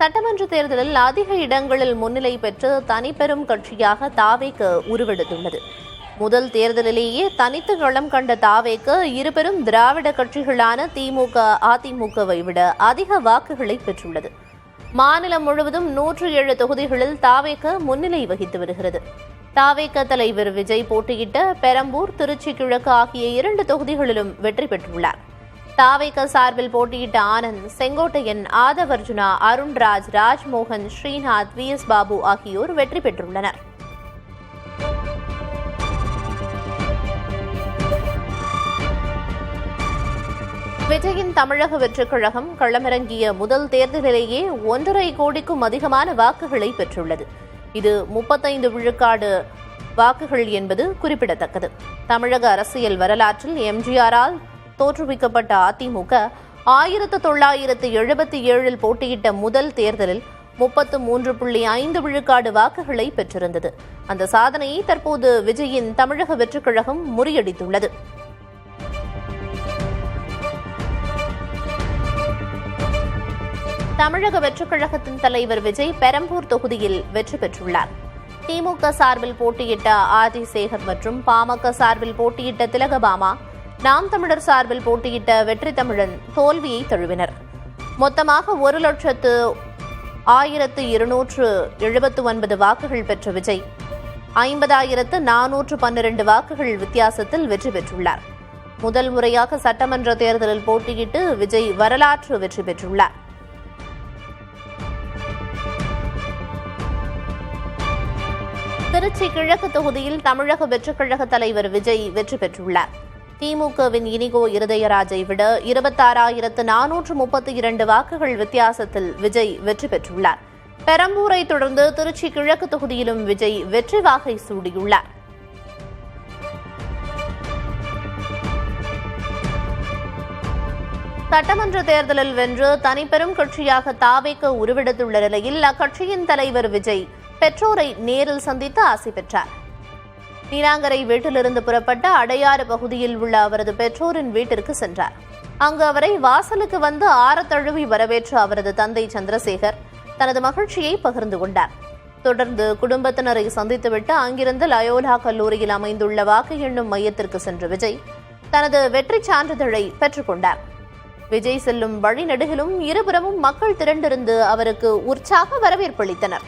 சட்டமன்ற தேர்தலில் அதிக இடங்களில் முன்னிலை பெற்று தனிப்பெரும் கட்சியாக தாவேக உருவெடுத்துள்ளது. முதல் தேர்தலிலேயே தனித்து களம் கண்ட தாவேக இருபெரும் திராவிட கட்சிகளான திமுக, அதிமுகவை விட அதிக வாக்குகளை பெற்றுள்ளது. மாநிலம் முழுவதும் 107 தொகுதிகளில் தாவேக முன்னிலை வகித்து வருகிறது. தாவேக தலைவர் விஜய் போட்டியிட்ட பெரம்பூர், திருச்சி கிழக்கு ஆகிய 2 தொகுதிகளிலும் வெற்றி பெற்றுள்ளார். தாவேக சார்பில் போட்டியிட்ட ஆனந்த், செங்கோட்டையன், ஆதவர்ஜுனா, அருண்ராஜ், ராஜ்மோகன், ஸ்ரீநாத், VS பாபு ஆகியோர் வெற்றி பெற்றுள்ளனர். விஜயின் தமிழக வெற்றிக் கழகம் களமிறங்கிய முதல் தேர்தலிலேயே 1.5 கோடிக்கும் அதிகமான வாக்குகளை பெற்றுள்ளது. இது 35 விழுக்காடு வாக்குகள் என்பது குறிப்பிடத்தக்கது. தமிழக அரசியல் வரலாற்றில் எம்ஜிஆரால் தோற்றுவிக்கப்பட்ட அதிமுக 1977 போட்டியிட்ட முதல் தேர்தலில் 33.5 விழுக்காடு வாக்குகளை பெற்றிருந்தது. அந்த சாதனையை தற்போது விஜயின் தமிழக வெற்றிக் கழகம் முறியடித்துள்ளது. தமிழக வெற்றிக் கழகத்தின் தலைவர் விஜய் பெரம்பூர் தொகுதியில் வெற்றி பெற்றுள்ளார். திமுக சார்பில் போட்டியிட்ட ஆதி சேகர் மற்றும் பாமக சார்பில் போட்டியிட்ட திலகபாமா, நாம் தமிழர் சார்பில் போட்டியிட்ட வெற்றி தமிழன் தோல்வியை தழுவினர். மொத்தமாக 1,02,279 வாக்குகள் பெற்ற விஜய் 50,412 வாக்குகள் வித்தியாசத்தில் வெற்றி பெற்றுள்ளார். முதல் முறையாக சட்டமன்ற தேர்தலில் போட்டியிட்டு விஜய் வரலாற்று வெற்றி பெற்றுள்ளார். திருச்சி கிழக்கு தொகுதியில் தமிழக வெற்றிக் கழக தலைவர் விஜய் வெற்றி பெற்றுள்ளார். திமுகவின் இனிகோ இருதயராஜை விட 26,432 வாக்குகள் வித்தியாசத்தில் விஜய் வெற்றி பெற்றுள்ளார். பெரம்பூரை தொடர்ந்து திருச்சி கிழக்கு தொகுதியிலும் விஜய் வெற்றி வாகை சூடியுள்ளார். சட்டமன்ற தேர்தலில் வென்று தனிப்பெரும் கட்சியாக தாவேக உருவெடுத்துள்ள நிலையில் அக்கட்சியின் தலைவர் விஜய் பெற்றோரை நேரில் சந்தித்து ஆசி பெற்றார். நீலாங்கரை வீட்டிலிருந்து புறப்பட்ட அடையாறு பகுதியில் உள்ள அவரது பெற்றோரின் வீட்டிற்கு சென்றார். அங்கு அவரை வாசலுக்கு வந்து ஆரத்தழுவி வரவேற்ற அவரது தந்தை சந்திரசேகர் தனது மகிழ்ச்சியை பகிர்ந்து கொண்டார். தொடர்ந்து குடும்பத்தினரை சந்தித்துவிட்டு அங்கிருந்து லயோலா கல்லூரியில் அமைந்துள்ள வாக்கு எண்ணும் மையத்திற்கு சென்ற விஜய் தனது வெற்றி சான்றிதழை பெற்றுக் கொண்டார். விஜய் செல்லும் வழிநெடுகிலும் இருபுறமும் மக்கள் திரண்டிருந்து அவருக்கு உற்சாக வரவேற்பளித்தனர்.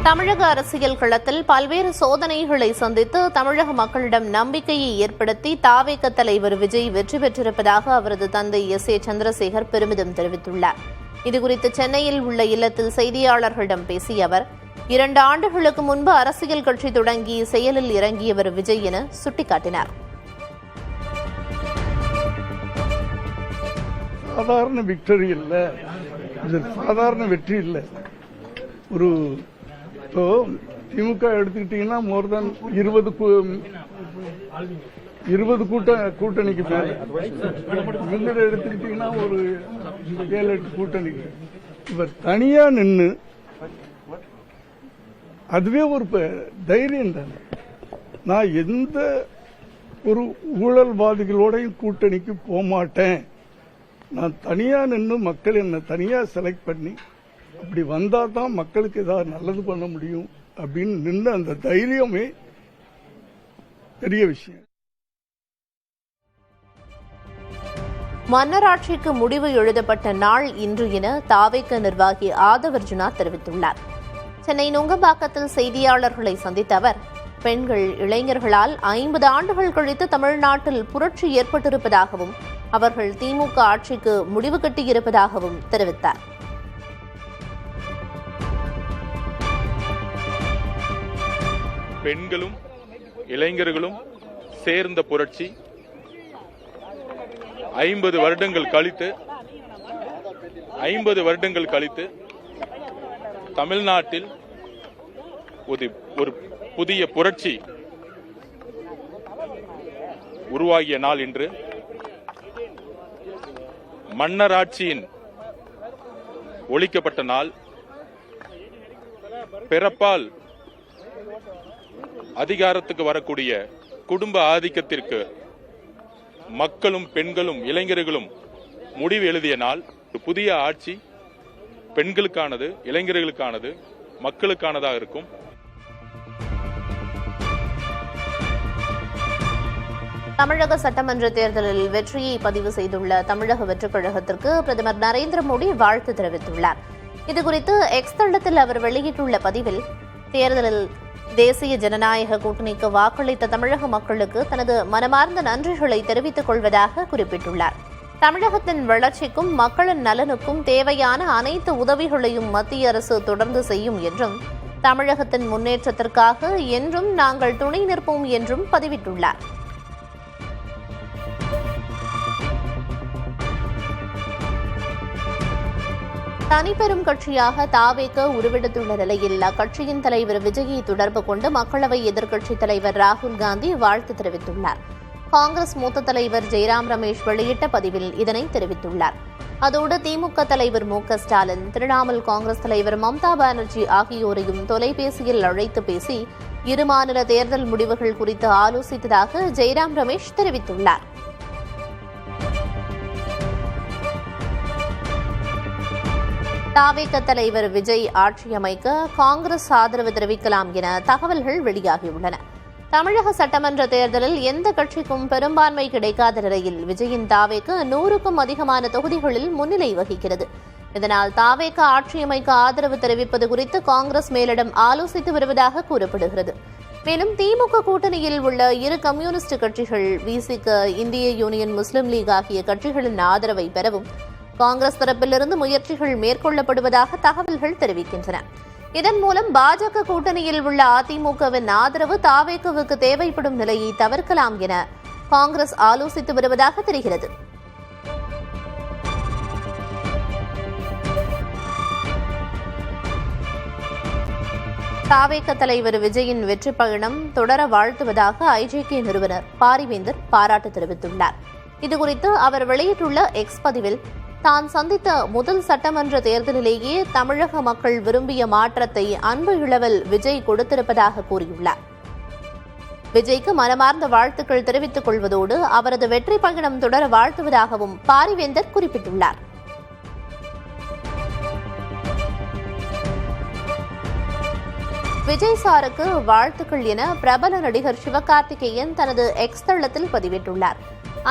தமிழக அரசியல் களத்தில் பல்வேறு சோதனைகளை சந்தித்து தமிழக மக்களிடம் நம்பிக்கையை ஏற்படுத்தி தாவேக தலைவர் விஜய் வெற்றி பெற்றிருப்பதாக அவரது தந்தை SA சந்திரசேகர் பெருமிதம் தெரிவித்துள்ளார். இதுகுறித்து சென்னையில் உள்ள இல்லத்தில் செய்தியாளர்களிடம் பேசிய அவர் 2 ஆண்டுகளுக்கு முன்பு அரசியல் கட்சி தொடங்கி செயலில் இறங்கியவர் விஜய் என சுட்டிக்காட்டினார். சாதாரண விக்டரி இல்ல, இது சாதாரண வெற்றி இல்ல. ஒரு இப்போ திமுக எடுத்துக்கிட்டீங்கன்னா மோர் தென் 20 கூட்டணிக்கு பேர், இவங்க எடுத்துக்கிட்டீங்கன்னா ஒரு 7-8 கூட்டணிக்கு. இவர் தனியா நின்று அதுவே ஒரு தைரியம் தானே. நான் எந்த ஒரு ஊழல்வாதிகளோடையும் கூட்டணிக்கு போகமாட்டேன், நான் தனியா நின்று மக்கள் என்னை தனியா செலக்ட் பண்ணி அப்படி வந்தா தான் மக்களுக்கு ஏதாவது நல்லது பண்ண முடியும் அப்படின்னு நின்று அந்த தைரியமே பெரிய விஷயம். மன்னராட்சிக்கு முடிவு எழுதப்பட்ட நாள் இன்று என தாவேக நிர்வாகி ஆதவர்ஜுனா தெரிவித்துள்ளார். சென்னை நுங்கம்பாக்கத்தில் செய்தியாளர்களை சந்தித்த அவர் பெண்கள், இளைஞர்களால் 50 ஆண்டுகள் கழித்து தமிழ்நாட்டில் புரட்சி ஏற்பட்டிருப்பதாகவும் அவர்கள் திமுக ஆட்சிக்கு முடிவு கட்டியிருப்பதாகவும் தெரிவித்தார். பெண்களும் இளைஞர்களும் சேர்ந்த புரட்சி 50 வருடங்கள் கழித்து தமிழ்நாட்டில் ஒரு புதிய புரட்சி உருவாகிய நாள் இன்று. மன்னராட்சியின் ஒழிக்கப்பட்ட நாள், பிறப்பால் அதிகாரத்துக்கு வரக்கூடிய குடும்ப ஆதிக்கத்திற்கு மக்களும் பெண்களும் இளைஞர்களும் முடிவு எழுதிய நாள். புதிய ஆட்சி பெண்களுக்கானது, இளைஞர்களுக்கானது, மக்களுக்கானதாக இருக்கும். தமிழக சட்டமன்ற தேர்தலில் வெற்றியை பதிவு செய்துள்ள தமிழக வெற்றிக் கழகத்திற்கு பிரதமர் நரேந்திர மோடி வாழ்த்து தெரிவித்துள்ளார். இதுகுறித்து எக்ஸ் தளத்தில் அவர் வெளியிட்டுள்ள பதிவில், தேர்தலில் தேசிய ஜனநாயக கூட்டணிக்கு வாக்களித்த தமிழக மக்களுக்கு தனது மனமார்ந்த நன்றிகளை தெரிவித்துக் கொள்வதாக குறிப்பிட்டுள்ளார். தமிழகத்தின் வளர்ச்சிக்கும் மக்களின் நலனுக்கும் தேவையான அனைத்து உதவிகளையும் மத்திய அரசு தொடர்ந்து செய்யும் என்றும், தமிழகத்தின் முன்னேற்றத்திற்காக என்றும் நாங்கள் துணை நிற்போம் என்றும் பதிவிட்டுள்ளார். தனிப்பெரும் கட்சியாக தாவேக உருவெடுத்துள்ள நிலையில் அக்கட்சியின் தலைவர் விஜயை தொடர்பு கொண்டு மக்களவை எதிர்க்கட்சித் தலைவர் ராகுல் காந்தி வாழ்த்து தெரிவித்துள்ளார். காங்கிரஸ் மூத்த தலைவர் ஜெய்ராம் ரமேஷ் வெளியிட்ட பதிவில் இதனை தெரிவித்துள்ளார். அதோடு திமுக தலைவர் மு.க.ஸ்டாலின், திரிணாமுல் காங்கிரஸ் தலைவர் மம்தா பானர்ஜி ஆகியோரையும் தொலைபேசியில் அழைத்து பேசி இரு மாநில தேர்தல் முடிவுகள் குறித்து ஆலோசித்ததாக ஜெய்ராம் ரமேஷ் தெரிவித்துள்ளார். தாவேக தலைவர் விஜய் ஆட்சி அமைக்க காங்கிரஸ் ஆதரவு தெரிவிக்கலாம் என தகவல்கள் வெளியாகியுள்ளன. தமிழக சட்டமன்ற தேர்தலில் எந்த கட்சிக்கும் பெரும்பான்மை கிடைக்காத நிலையில் விஜயின் தாவேக 100க்கும் அதிகமான தொகுதிகளில் முன்னிலை வகிக்கிறது. இதனால் தாவேக ஆட்சி அமைக்க ஆதரவு தெரிவிப்பது குறித்து காங்கிரஸ் மேலிடம் ஆலோசித்து வருவதாக கூறப்படுகிறது. மேலும் திமுக கூட்டணியில் உள்ள இரு கம்யூனிஸ்ட் கட்சிகள் விசிக, இந்திய யூனியன் முஸ்லீம் லீக் ஆகிய கட்சிகளின் ஆதரவை பெறவும் காங்கிரஸ் தரப்பிலிருந்து முயற்சிகள் மேற்கொள்ளப்படுவதாக தகவல்கள் தெரிவிக்கின்றன. இதன் மூலம் பாஜக கூட்டணியில் உள்ள அதிமுகவின் ஆதரவு தாவேகவுக்கு தேவைப்படும் நிலையை தவிர்க்கலாம் என காங்கிரஸ் ஆலோசித்து வருவதாக தெரிகிறது. தாவேக தலைவர் விஜயின் வெற்றி பயணம் தொடர வாழ்த்துவதாக ஐஜேகே நிறுவனர் பாரிவேந்தர் பாராட்டு தெரிவித்துள்ளார். இதுகுறித்து அவர் வெளியிட்டுள்ள எக்ஸ் பதிவில், தான் சந்தித்த முதல் சட்டமன்ற தேர்தலிலேயே தமிழக மக்கள் விரும்பிய மாற்றத்தை அன்பு இளவல் விஜய் கொடுத்திருப்பதாக கூறியுள்ளார். விஜய்க்கு மனமார்ந்த வாழ்த்துக்கள் தெரிவித்துக் கொள்வதோடு அவரது வெற்றி பயணம் தொடர வாழ்த்துவதாகவும் பாரிவேந்தர் குறிப்பிட்டுள்ளார். விஜய் சாருக்கு வாழ்த்துக்கள் என பிரபல நடிகர் சிவகார்த்திகேயன் தனது எக்ஸ் தளத்தில் பதிவிட்டுள்ளார்.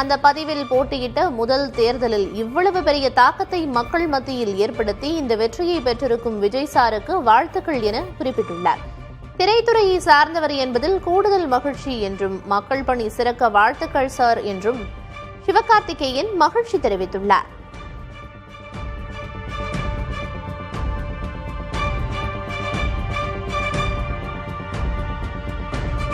அந்த பதிவில், போட்டியிட்ட முதல் தேர்தலில் இவ்வளவு பெரிய தாக்கத்தை மக்கள் மத்தியில் ஏற்படுத்தி இந்த வெற்றியை பெற்றிருக்கும் விஜய் சாருக்கு வாழ்த்துக்கள் என குறிப்பிட்டுள்ளார். திரைத்துறையை சார்ந்தவர் என்பதில் கூடுதல் மகிழ்ச்சி என்றும், மக்கள் பணி சிறக்க வாழ்த்துக்கள் சார் என்றும் சிவகார்த்திகேயன் மகிழ்ச்சி தெரிவித்துள்ளார்.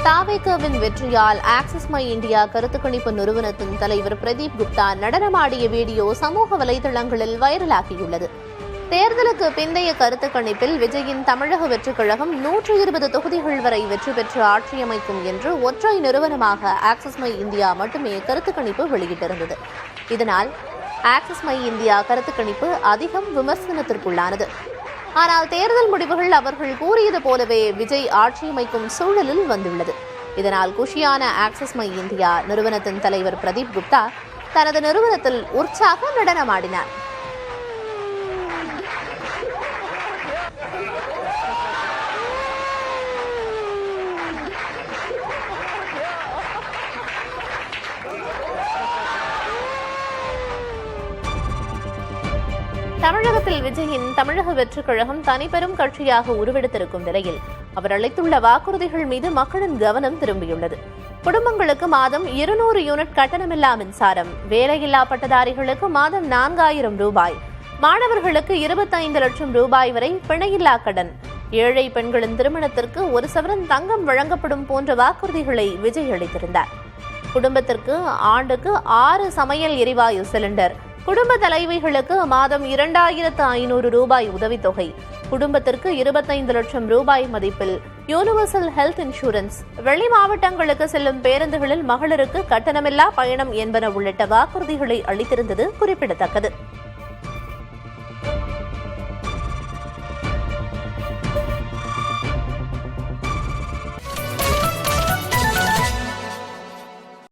தாவேகவின் வெற்றியால் ஆக்சிஸ் மை இந்தியா கருத்து கணிப்பு நிறுவனத்தின் தலைவர் பிரதீப் குப்தா நடனமாடிய வீடியோ சமூக வலைதளங்களில் வைரலாகியுள்ளது. தேர்தலுக்கு பிந்தைய கருத்து கணிப்பில் விஜயின் தமிழக வெற்றிக் கழகம் 120 தொகுதிகள் வரை வெற்றி பெற்று ஆட்சியமைக்கும் என்று ஒற்றை நிறுவனமாக ஆக்சிஸ் மை இந்தியா மட்டுமே கருத்து கணிப்பு வெளியிட்டிருந்தது. இதனால் ஆக்சிஸ் மை இந்தியா கருத்து கணிப்பு அதிகம் விமர்சனத்திற்குள்ளானது. ஆனால் தேர்தல் முடிவுகள் அவர்கள் கூறியது போலவே விஜய் ஆட்சியமைக்கும் சூழலில் வந்துள்ளது. இதனால் குஷியான ஆக்சிஸ் மை இந்தியா நிறுவனத்தின் தலைவர் பிரதீப் குப்தா தனது நிறுவனத்தில் உற்சாக நடனமாடினார். தமிழகத்தில் விஜயின் தமிழக வெற்றிக் கழகம் தனிப்பெரும் கட்சியாக உருவெடுத்திருக்கும் நிலையில் அவர் அளித்துள்ள வாக்குறுதிகள் மீது மக்களின் கவனம் திரும்பியுள்ளது. குடும்பங்களுக்கு மாதம் 200 யூனிட் கட்டணமில்லா மின்சாரம், வேலையில்லா பட்டதாரிகளுக்கு மாதம் 4000 ரூபாய், மாணவர்களுக்கு 25 லட்சம் ரூபாய் வரை பிணையில்லா கடன், ஏழை பெண்களின் திருமணத்திற்கு 1 சவரன் தங்கம் வழங்கப்படும் போன்ற வாக்குறுதிகளை விஜய் அளித்திருந்தார். குடும்பத்திற்கு ஆண்டுக்கு 6 சமையல் எரிவாயு சிலிண்டர், குடும்ப தலைவிகளுக்கு மாதம் 2500 ரூபாய் உதவித்தொகை, குடும்பத்திற்கு 25 லட்சம் ரூபாய் மதிப்பில் யூனிவர்சல் ஹெல்த் இன்சூரன்ஸ், வெளி மாவட்டங்களுக்கு செல்லும் பேருந்துகளில் மகளிருக்கு கட்டணமில்லா பயணம் என்பன உள்ளிட்ட வாக்குறுதிகளை அளித்திருந்தது குறிப்பிடத்தக்கது.